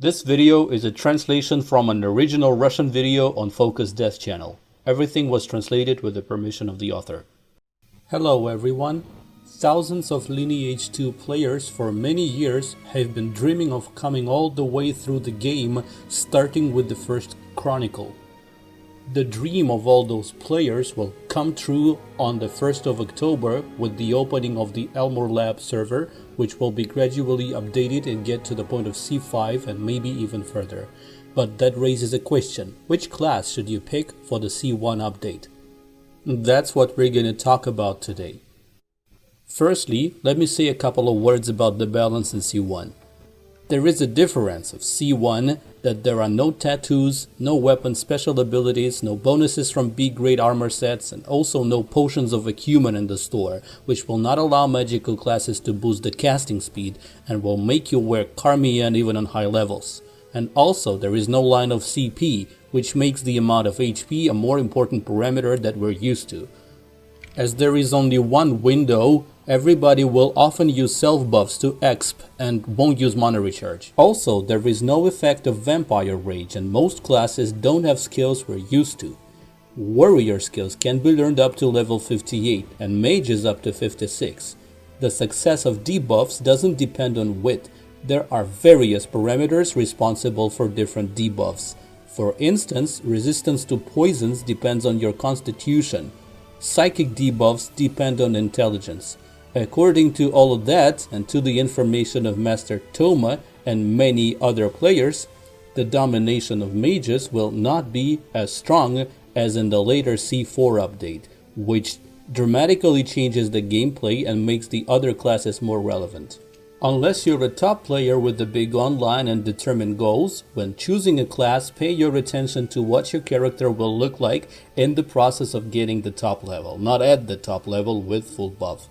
This video is a translation from an original Russian video on Focus Death channel. Everything was translated with the permission of the author. Hello everyone. Thousands of Lineage 2 players for many years have been dreaming of coming all the way through the game, starting with the first Chronicle. The dream of all those players will come true on the 1st of October with the opening of the elmorelab server, which will be gradually updated and get to the point of C5 and maybe even further. But that raises a question: which class should you pick for the C1 update? That's what we're gonna talk about today. Firstly, let me say a couple of words about the balance in C1. There is a difference of C1 that there are no tattoos, no weapon special abilities, no bonuses from B-grade armor sets, and also no potions of acumen in the store, which will not allow magical classes to boost the casting speed and will make you wear Carmien even on high levels. And also there is no line of CP, which makes the amount of HP a more important parameter that we're used to. As there is only one window, everybody will often use self-buffs to exp and won't use mana recharge. Also, there is no effect of vampire rage and most classes don't have skills we're used to. Warrior skills can be learned up to level 58 and mages up to 56. The success of debuffs doesn't depend on wit. There are various parameters responsible for different debuffs. For instance, resistance to poisons depends on your constitution. Psychic debuffs depend on intelligence. According to all of that, and to the information of Master Toma and many other players, the domination of mages will not be as strong as in the later C4 update, which dramatically changes the gameplay and makes the other classes more relevant. Unless you're a top player with the big online and determined goals, when choosing a class, pay your attention to what your character will look like in the process of getting the top level, not at the top level with full buff.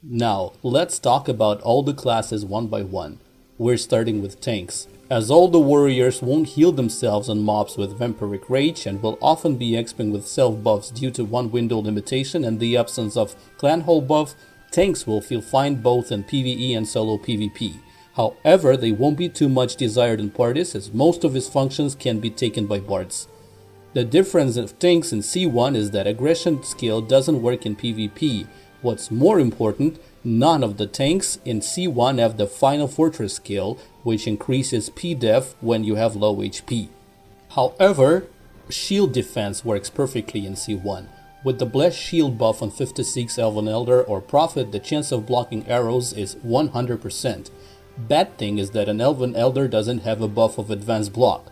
Now, let's talk about all the classes one by one. We're starting with tanks, as all the warriors won't heal themselves on mobs with vampiric rage and will often be exping with self-buffs due to one window limitation and the absence of clan hole buff. Tanks will feel fine both in PvE and solo PvP. However, they won't be too much desired in parties as most of his functions can be taken by bards. The difference of tanks in C1 is that aggression skill doesn't work in PvP. What's more important, none of the tanks in C1 have the Final Fortress skill, which increases P-def when you have low HP. However, shield defense works perfectly in C1. With the Blessed Shield buff on 56 Elven Elder or Prophet, the chance of blocking arrows is 100%. Bad thing is that an Elven Elder doesn't have a buff of advanced block.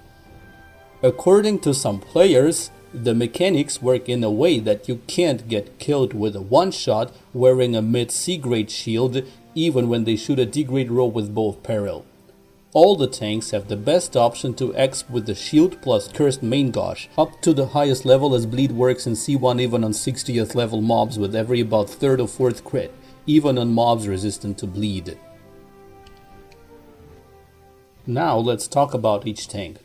According to some players, the mechanics work in a way that you can't get killed with a one-shot wearing a mid-C grade shield even when they shoot a D-grade row with both peril. All the tanks have the best option to exp with the shield plus cursed main gosh, up to the highest level as bleed works in C1 even on 60th level mobs with every about 3rd or 4th crit, even on mobs resistant to bleed. Now let's talk about each tank.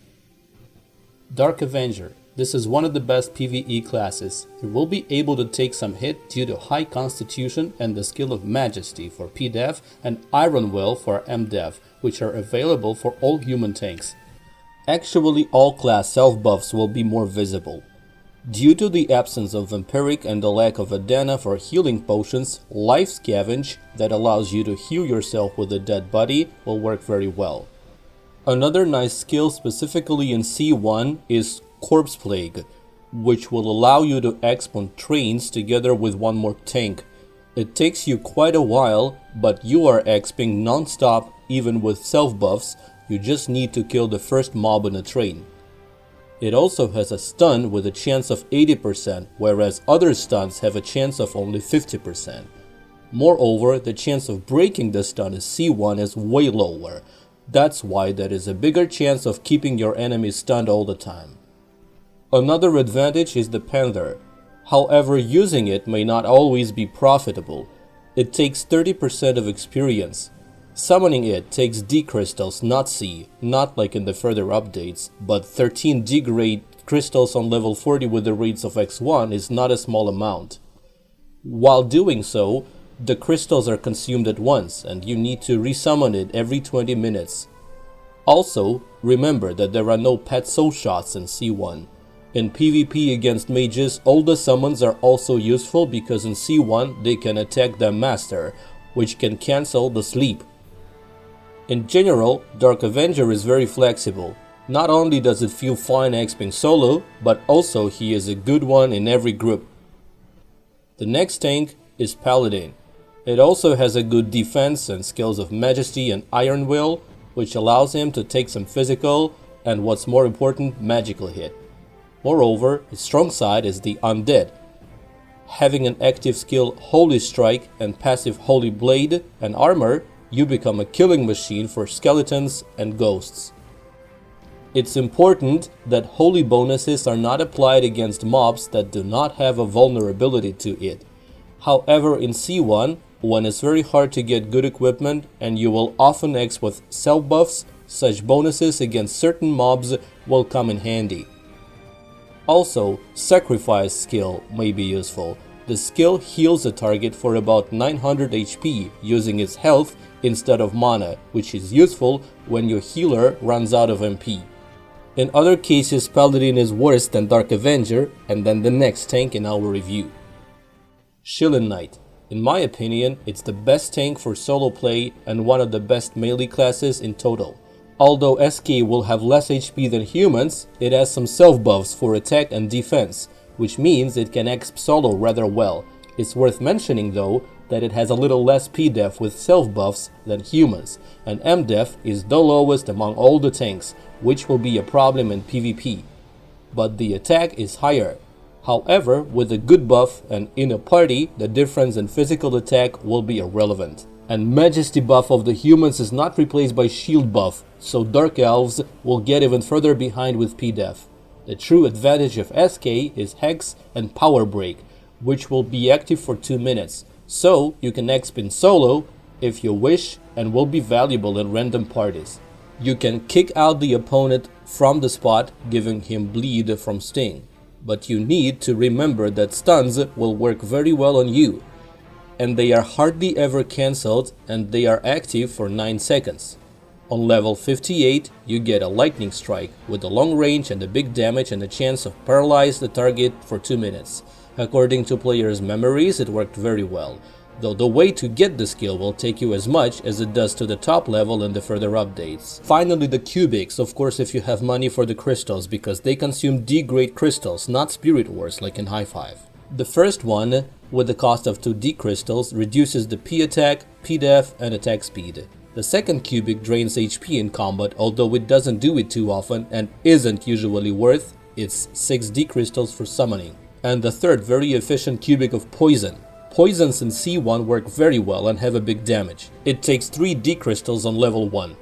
Dark Avenger. This is one of the best PvE classes. It will be able to take some hit due to high constitution and the skill of Majesty for P-def and Iron Will for M-def, which are available for all human tanks. Actually, all class self-buffs will be more visible. Due to the absence of Vampiric and the lack of Adana for healing potions, Life Scavenge, that allows you to heal yourself with a dead body, will work very well. Another nice skill specifically in C1 is Corpse Plague, which will allow you to exp on trains together with one more tank. It takes you quite a while, but you are exping non-stop even with self-buffs. You just need to kill the first mob on a train. It also has a stun with a chance of 80%, whereas other stuns have a chance of only 50%. Moreover, the chance of breaking the stun in C1 is way lower. That's why there is a bigger chance of keeping your enemies stunned all the time. Another advantage is the Panther. However, using it may not always be profitable. It takes 30% of experience. Summoning it takes D crystals, not C, not like in the further updates, but 13 D grade crystals on level 40 with the rates of X1 is not a small amount. While doing so, the crystals are consumed at once and you need to resummon it every 20 minutes. Also, remember that there are no pet soul shots in C1. In PvP against mages, all the summons are also useful because in C1 they can attack their master, which can cancel the sleep. In general, Dark Avenger is very flexible. Not only does it feel fine exping solo, but also he is a good one in every group. The next tank is Paladin. It also has a good defense and skills of Majesty and Iron Will, which allows him to take some physical and, what's more important, magical hit. Moreover, his strong side is the Undead. Having an active skill Holy Strike and passive Holy Blade and Armor, you become a killing machine for skeletons and ghosts. It's important that holy bonuses are not applied against mobs that do not have a vulnerability to it. However, in C1, when it's very hard to get good equipment and you will often X with self buffs, such bonuses against certain mobs will come in handy. Also, Sacrifice skill may be useful. The skill heals a target for about 900 HP using its health instead of mana, which is useful when your healer runs out of MP. In other cases, Paladin is worse than Dark Avenger and then the next tank in our review. Shillien Knight. In my opinion, it's the best tank for solo play and one of the best melee classes in total. Although SK will have less HP than humans, it has some self buffs for attack and defense, which means it can exp solo rather well. It's worth mentioning though that it has a little less P-def with self buffs than humans, and M-def is the lowest among all the tanks, which will be a problem in PvP. But the attack is higher. However, with a good buff and in a party, the difference in physical attack will be irrelevant. And Majesty buff of the humans is not replaced by shield buff, so Dark Elves will get even further behind with P-def. The true advantage of SK is Hex and Power Break, which will be active for 2 minutes, so you can exp in solo if you wish and will be valuable in random parties. You can kick out the opponent from the spot, giving him bleed from Sting. But you need to remember that stuns will work very well on you, and they are hardly ever cancelled and they are active for 9 seconds. On level 58, you get a lightning strike with a long range and a big damage and a chance of paralyze the target for 2 minutes. According to players' memories, it worked very well, though the way to get the skill will take you as much as it does to the top level in the further updates. Finally, the cubics, of course if you have money for the crystals, because they consume D-grade crystals, not Spirit Wars like in High 5. The first one, with the cost of 2 D crystals, reduces the P attack, P-def and attack speed. The second cubic drains HP in combat, although it doesn't do it too often and isn't usually worth its 6 D crystals for summoning. And the third very efficient cubic of poison. Poisons in C1 work very well and have a big damage. It takes 3 D crystals on level 1.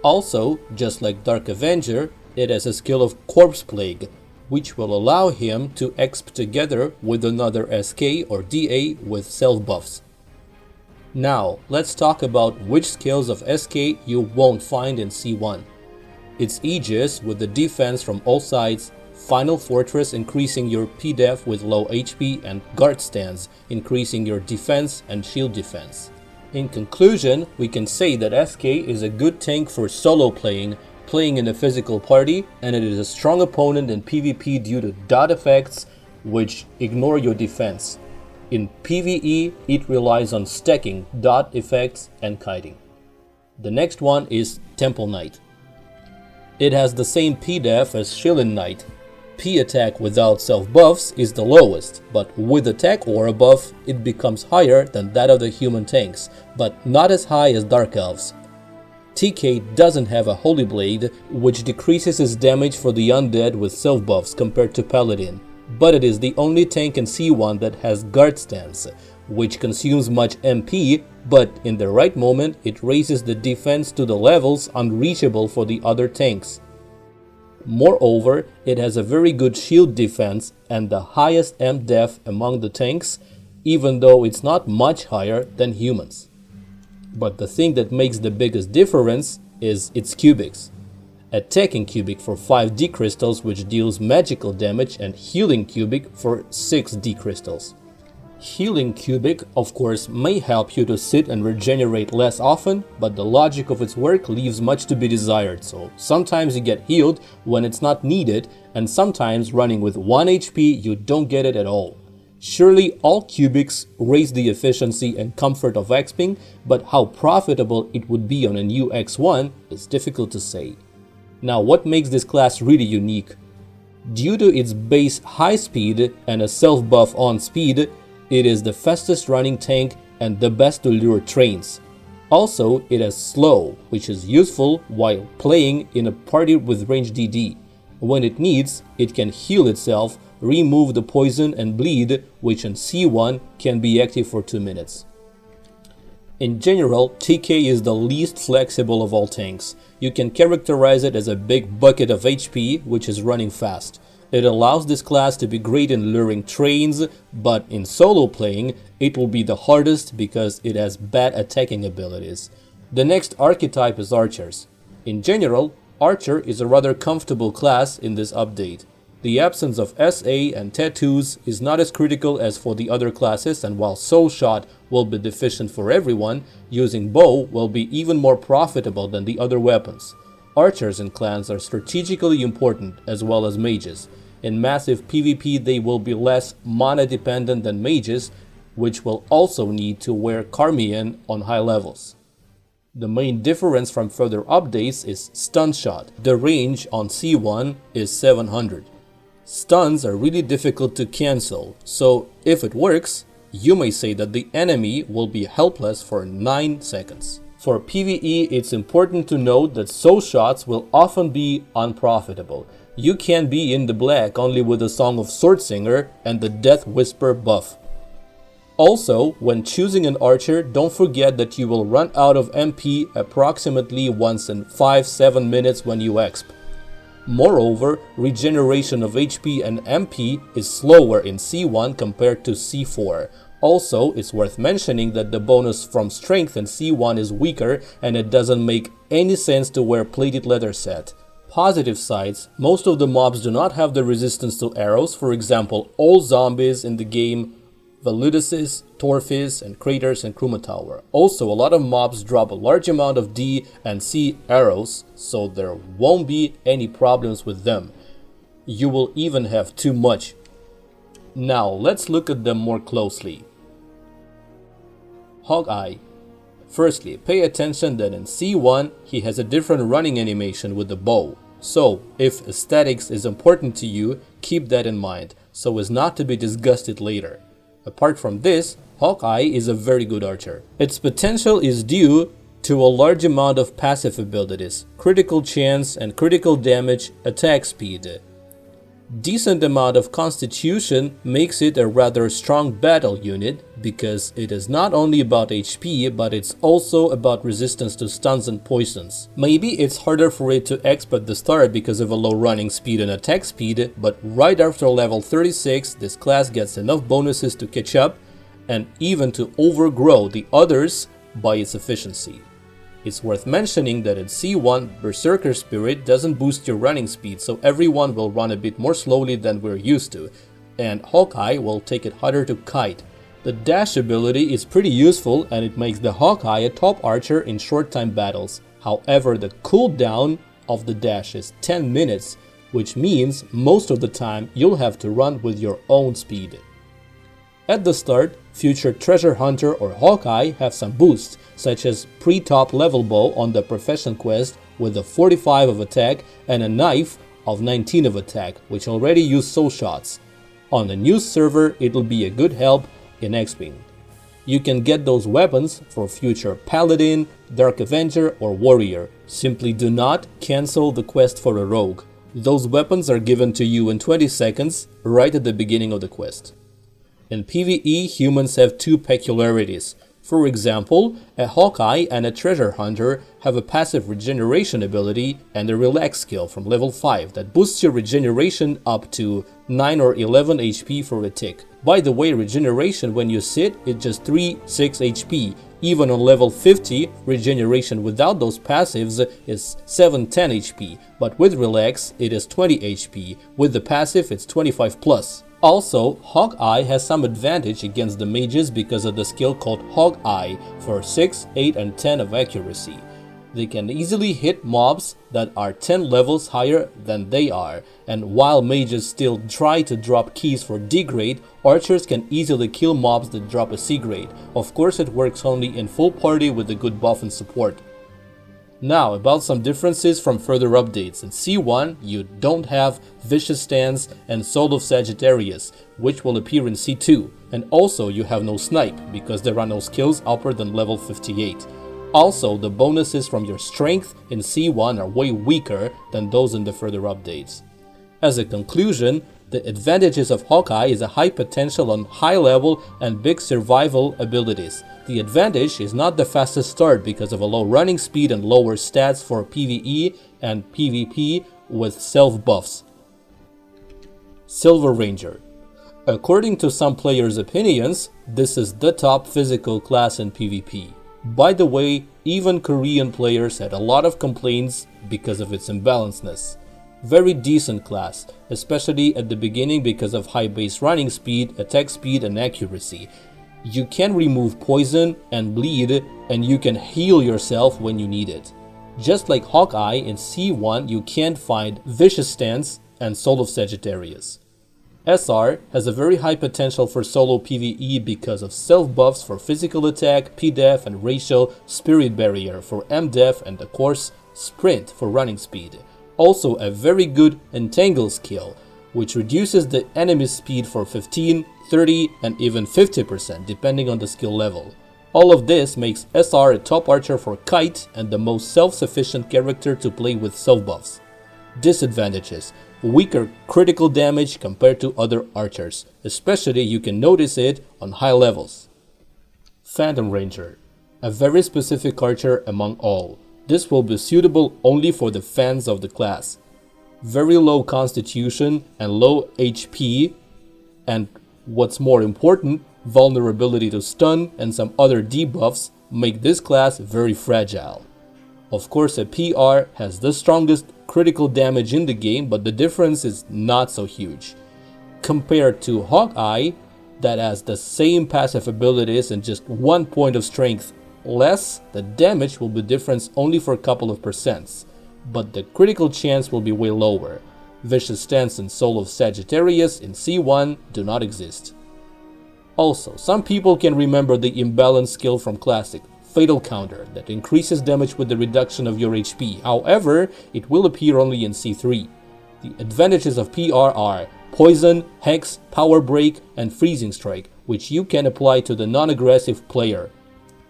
Also, just like Dark Avenger, it has a skill of Corpse Plague, which will allow him to exp together with another SK or DA with self buffs. Now, let's talk about which skills of SK you won't find in C1. It's Aegis with the defense from all sides, Final Fortress increasing your P-def with low HP, and Guard Stance increasing your defense and shield defense. In conclusion, we can say that SK is a good tank for solo playing in a physical party, and it is a strong opponent in PvP due to dot effects which ignore your defense. In PvE, it relies on stacking dot effects and kiting. The next one is Temple Knight. It has the same P-def as Shillien Knight. P attack without self buffs is the lowest, but with attack aura buff it becomes higher than that of the human tanks, but not as high as Dark Elves. TK doesn't have a Holy Blade, which decreases his damage for the undead with self buffs compared to Paladin, but it is the only tank in C1 that has Guard Stance, which consumes much MP, but in the right moment it raises the defense to the levels unreachable for the other tanks. Moreover, it has a very good shield defense and the highest M-def among the tanks, even though it's not much higher than humans. But the thing that makes the biggest difference is its cubics. Attacking cubic for 5 D crystals which deals magical damage, and healing cubic for 6 D crystals. Healing Cubic, of course, may help you to sit and regenerate less often, but the logic of its work leaves much to be desired, so sometimes you get healed when it's not needed, and sometimes running with 1 HP you don't get it at all. Surely all cubics raise the efficiency and comfort of exping, but how profitable it would be on a new X1 is difficult to say. Now, what makes this class really unique? Due to its base high speed and a self-buff on speed, it is the fastest running tank and the best to lure trains. Also, it is slow, which is useful while playing in a party with range DD. When it needs, it can heal itself, remove the poison and bleed, which in C1 can be active for 2 minutes. In general, TK is the least flexible of all tanks. You can characterize it as a big bucket of HP, which is running fast. It allows this class to be great in luring trains, but in solo playing, it will be the hardest because it has bad attacking abilities. The next archetype is archers. In general, archer is a rather comfortable class in this update. The absence of SA and tattoos is not as critical as for the other classes, and while soul shot will be deficient for everyone, using bow will be even more profitable than the other weapons. Archers in clans are strategically important as well as mages. In massive PvP they will be less mana dependent than mages, which will also need to wear Carmian on high levels. The main difference from further updates is stun shot. The range on C1 is 700. Stuns are really difficult to cancel, so if it works, you may say that the enemy will be helpless for 9 seconds. For PvE, it's important to note that soul shots will often be unprofitable. You can be in the black only with the Song of Swordsinger and the Death Whisper buff. Also, when choosing an archer, don't forget that you will run out of MP approximately once in 5-7 minutes when you exp. Moreover, regeneration of HP and MP is slower in C1 compared to C4. Also, it's worth mentioning that the bonus from strength in C1 is weaker and it doesn't make any sense to wear plated leather set. Positive sides, most of the mobs do not have the resistance to arrows. For example, all zombies in the game, Valuduses, Torfis, and Craters and Krumatower. Also, a lot of mobs drop a large amount of D and C arrows, so there won't be any problems with them. You will even have too much. Now, let's look at them more closely. Hawkeye. Firstly, pay attention that in C1, he has a different running animation with the bow. So, if aesthetics is important to you, keep that in mind, so as not to be disgusted later. Apart from this, Hawkeye is a very good archer. Its potential is due to a large amount of passive abilities, critical chance and critical damage, attack speed. Decent amount of constitution makes it a rather strong battle unit because it is not only about HP but it's also about resistance to stuns and poisons. Maybe it's harder for it to exp at the start because of a low running speed and attack speed, but right after level 36 this class gets enough bonuses to catch up and even to overgrow the others by its efficiency. It's worth mentioning that in C1, Berserker Spirit doesn't boost your running speed, so everyone will run a bit more slowly than we're used to, and Hawkeye will take it harder to kite. The dash ability is pretty useful and it makes the Hawkeye a top archer in short time battles. However, the cooldown of the dash is 10 minutes, which means most of the time you'll have to run with your own speed. At the start, future Treasure Hunter or Hawkeye have some boosts, such as pre-top level bow on the Profession quest with a 45 of attack and a knife of 19 of attack, which already use soul shots. On the new server, it'll be a good help in exping. You can get those weapons for future Paladin, Dark Avenger or Warrior. Simply do not cancel the quest for a rogue. Those weapons are given to you in 20 seconds, right at the beginning of the quest. In PvE, humans have two peculiarities. For example, a Hawkeye and a Treasure Hunter have a passive regeneration ability and a relax skill from level 5 that boosts your regeneration up to 9 or 11 HP for a tick. By the way, regeneration when you sit is just 3-6 HP. Even on level 50, regeneration without those passives is 7-10 HP, but with relax it is 20 HP. With the passive it's 25 plus. Also, Hawkeye has some advantage against the mages because of the skill called Hawkeye for 6, 8 and 10 of accuracy. They can easily hit mobs that are 10 levels higher than they are, and while mages still try to drop keys for D grade, archers can easily kill mobs that drop a C grade. Of course, it works only in full party with a good buff and support. Now, about some differences from further updates. In C1, you don't have Vicious Stance and Soul of Sagittarius, which will appear in C2, and also you have no Snipe, because there are no skills upper than level 58. Also, the bonuses from your strength in C1 are way weaker than those in the further updates. As a conclusion, the advantages of Hawkeye is a high potential on high level and big survival abilities. The advantage is not the fastest start because of a low running speed and lower stats for PvE and PvP with self buffs. Silver Ranger. According to some players' opinions, this is the top physical class in PvP. By the way, even Korean players had a lot of complaints because of its imbalancedness. Very decent class, especially at the beginning because of high base running speed, attack speed and accuracy. You can remove poison and bleed, and you can heal yourself when you need it. Just like Hawkeye, in C1 you can't find Vicious Stance and Soul of Sagittarius. SR has a very high potential for solo PvE because of self buffs for physical attack, P-Def and racial Spirit Barrier for M-Def and of course Sprint for running speed. Also a very good Entangle skill, which reduces the enemy's speed for 15, 30 and even 50% depending on the skill level. All of this makes SR a top archer for Kite and the most self-sufficient character to play with self buffs. Disadvantages: weaker critical damage compared to other archers, especially you can notice it on high levels. Phantom Ranger, a very specific archer among all. This will be suitable only for the fans of the class. Very low constitution and low HP, and what's more important, vulnerability to stun and some other debuffs make this class very fragile. Of course, a PR has the strongest critical damage in the game, but the difference is not so huge. Compared to Hawkeye, that has the same passive abilities and just 1 point of strength less, the damage will be different only for a couple of percents, but the critical chance will be way lower. Vicious Stance and Soul of Sagittarius in C1 do not exist. Also, some people can remember the imbalanced skill from Classic, Fatal Counter, that increases damage with the reduction of your HP. However, it will appear only in C3. The advantages of PR are Poison, Hex, Power Break, and Freezing Strike, which you can apply to the non-aggressive player.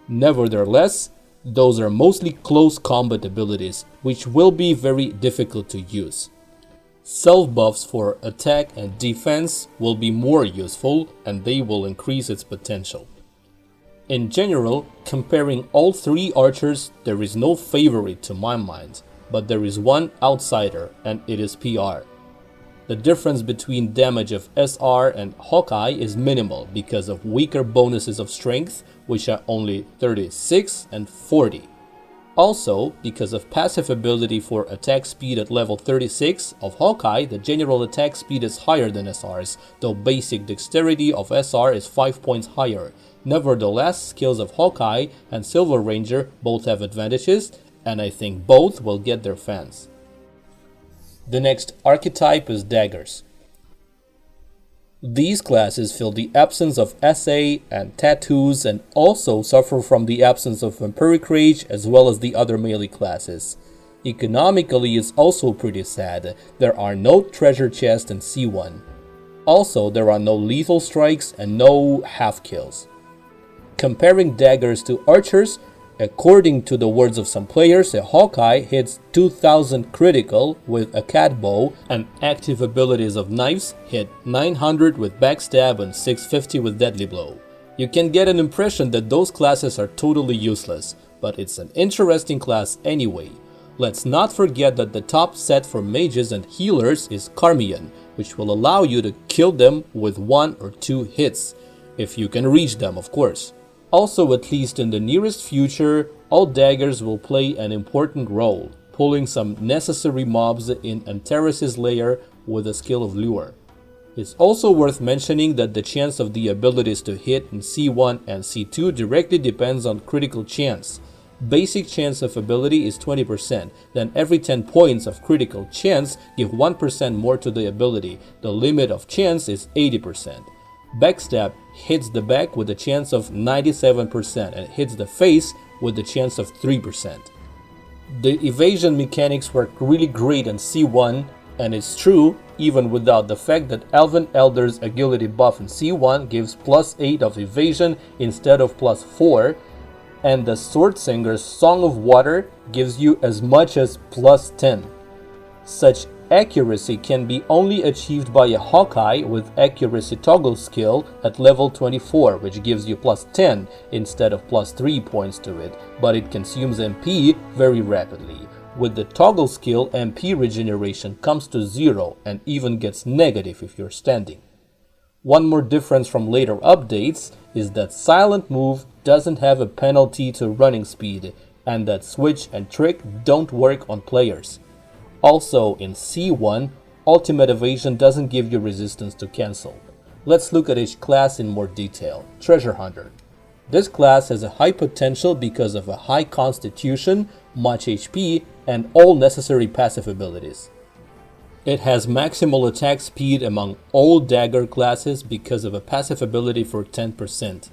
Nevertheless, those are mostly close combat abilities, which will be very difficult to use. Self-buffs for attack and defense will be more useful, and they will increase its potential. In general, comparing all three archers, there is no favorite to my mind, but there is one outsider, and it is PR. The difference between damage of SR and Hawkeye is minimal because of weaker bonuses of strength, which are only 36 and 40. Also, because of passive ability for attack speed at level 36 of Hawkeye, the general attack speed is higher than SR's, though basic dexterity of SR is 5 points higher. Nevertheless, skills of Hawkeye and Silver Ranger both have advantages, and I think both will get their fans. The next archetype is Daggers. These classes fill the absence of SA and tattoos and also suffer from the absence of Vampiric Rage as well as the other melee classes. Economically, it's also pretty sad. There are no treasure chests in C1. Also, there are no lethal strikes and no half kills. Comparing Daggers to archers, according to the words of some players, a Hawkeye hits 2000 critical with a cat bow, and active abilities of knives hit 900 with backstab and 650 with deadly blow. You can get an impression that those classes are totally useless, but it's an interesting class anyway. Let's not forget that the top set for mages and healers is Carmion, which will allow you to kill them with 1 or 2 hits, if you can reach them, of course. Also, at least in the nearest future, all daggers will play an important role, pulling some necessary mobs in Antares' lair with the skill of Lure. It's also worth mentioning that the chance of the abilities to hit in C1 and C2 directly depends on critical chance. Basic chance of ability is 20%, then every 10 points of critical chance give 1% more to the ability. The limit of chance is 80%. Backstab hits the back with a chance of 97% and hits the face with a chance of 3%. The evasion mechanics work really great in C1, and it's true even without the fact that Elven Elder's agility buff in C1 gives +8 of evasion instead of +4, and the Swordsinger's Song of Water gives you as much as +10. Such accuracy can be only achieved by a Hawkeye with accuracy toggle skill at level 24, which gives you +10 instead of +3 points to it, but it consumes MP very rapidly. With the toggle skill, MP regeneration comes to 0 and even gets negative if you're standing. One more difference from later updates is that Silent Move doesn't have a penalty to running speed, and that Switch and Trick don't work on players. Also, in C1, Ultimate Evasion doesn't give you resistance to cancel. Let's look at each class in more detail. Treasure Hunter. This class has a high potential because of a high constitution, much HP, and all necessary passive abilities. It has maximal attack speed among all dagger classes because of a passive ability for 10%.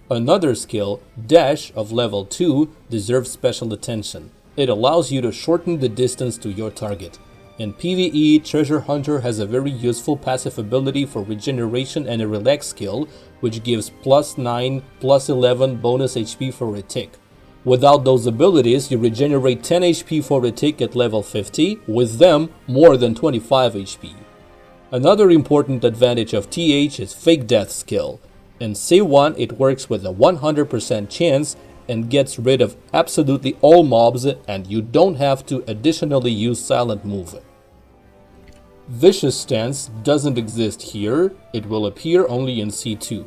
Another skill, Dash of level 2, deserves special attention. It allows you to shorten the distance to your target. In PvE, Treasure Hunter has a very useful passive ability for regeneration and a relax skill, which gives +9, +11 bonus HP for a tick. Without those abilities, you regenerate 10 HP for a tick at level 50, with them more than 25 HP. Another important advantage of TH is Fake Death skill. In C1, it works with a 100% chance and gets rid of absolutely all mobs, and you don't have to additionally use Silent Move. Vicious Stance doesn't exist here, it will appear only in C2.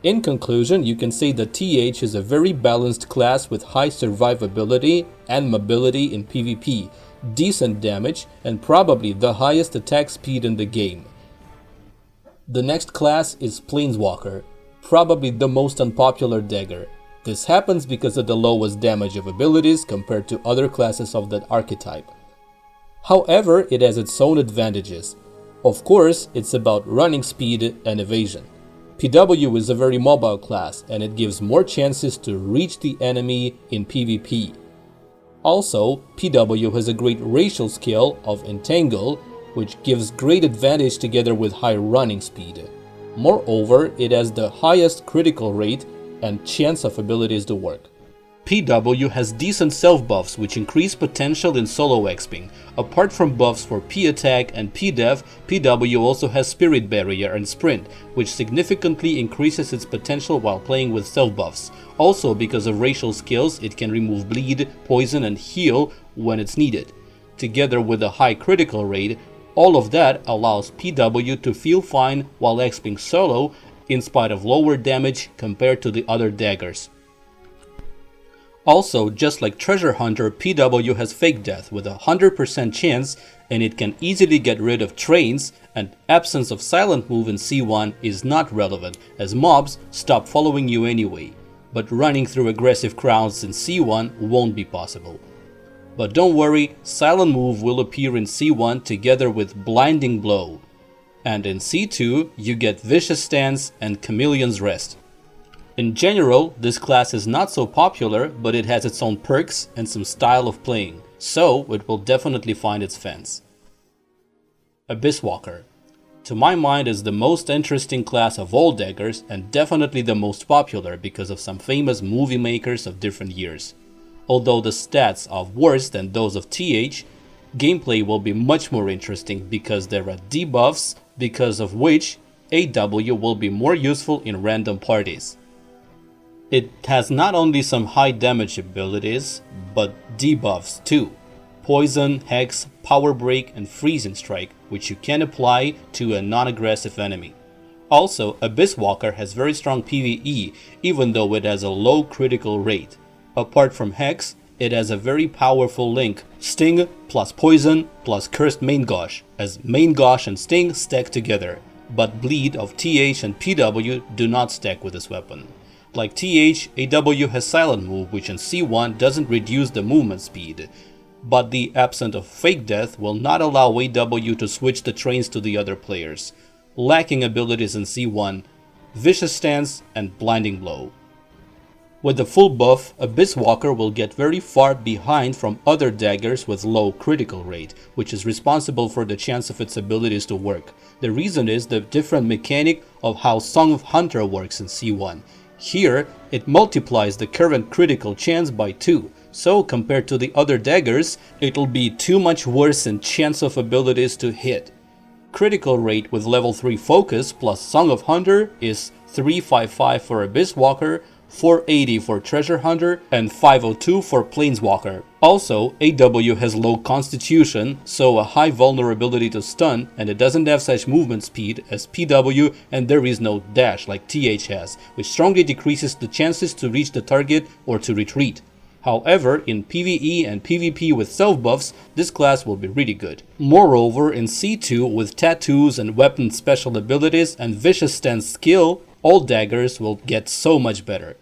In conclusion, you can say that TH is a very balanced class with high survivability and mobility in PvP, decent damage, and probably the highest attack speed in the game. The next class is Plainswalker, probably the most unpopular dagger. This happens because of the lowest damage of abilities compared to other classes of that archetype. However, it has its own advantages. Of course, it's about running speed and evasion. PW is a very mobile class, and it gives more chances to reach the enemy in PvP. Also, PW has a great racial skill of Entangle, which gives great advantage together with high running speed. Moreover, it has the highest critical rate and chance of abilities to work. PW has decent self-buffs which increase potential in solo exping. Apart from buffs for P-Attack and P-Def, PW also has Spirit Barrier and Sprint, which significantly increases its potential while playing with self-buffs. Also, because of racial skills, it can remove bleed, poison and heal when it's needed. Together with a high critical rate, all of that allows PW to feel fine while exping solo in spite of lower damage compared to the other daggers. Also, just like Treasure Hunter, PW has Fake Death with a 100% chance, and it can easily get rid of trains, and absence of Silent Move in C1 is not relevant as mobs stop following you anyway, but running through aggressive crowds in C1 won't be possible. But don't worry, Silent Move will appear in C1 together with Blinding Blow, and in C2 you get Vicious Stance and Chameleon's Rest. In general, this class is not so popular, but it has its own perks and some style of playing, so it will definitely find its fans. Abysswalker. To my mind is the most interesting class of all daggers and definitely the most popular because of some famous movie makers of different years. Although the stats are worse than those of TH, gameplay will be much more interesting because there are debuffs, because of which AW will be more useful in random parties. It has not only some high damage abilities, but debuffs too. Poison, Hex, Power Break and Freezing Strike, which you can apply to a non-aggressive enemy. Also, Abysswalker has very strong PvE, even though it has a low critical rate. Apart from Hex, it has a very powerful link. Sting plus Poison plus Cursed Main Gauche, as Main Gauche and Sting stack together, but Bleed of TH and PW do not stack with this weapon. Like TH, AW has Silent Move, which in C1 doesn't reduce the movement speed, but the absence of Fake Death will not allow AW to switch the trains to the other players, lacking abilities in C1, Vicious Stance and Blinding Blow. With the full buff, Abysswalker will get very far behind from other daggers with low critical rate, which is responsible for the chance of its abilities to work. The reason is the different mechanic of how Song of Hunter works in C1. Here, it multiplies the current critical chance by 2, so compared to the other daggers, it'll be too much worse in chance of abilities to hit. Critical rate with level 3 focus plus Song of Hunter is 355 for Abysswalker, 480 for Treasure Hunter, and 502 for Plainswalker. Also, AW has low constitution, so a high vulnerability to stun, and it doesn't have such movement speed as PW, and there is no dash like TH has, which strongly decreases the chances to reach the target or to retreat. However, in PvE and PvP with self-buffs, this class will be really good. Moreover, in C2 with tattoos and weapon special abilities and vicious stance skill, all daggers will get so much better.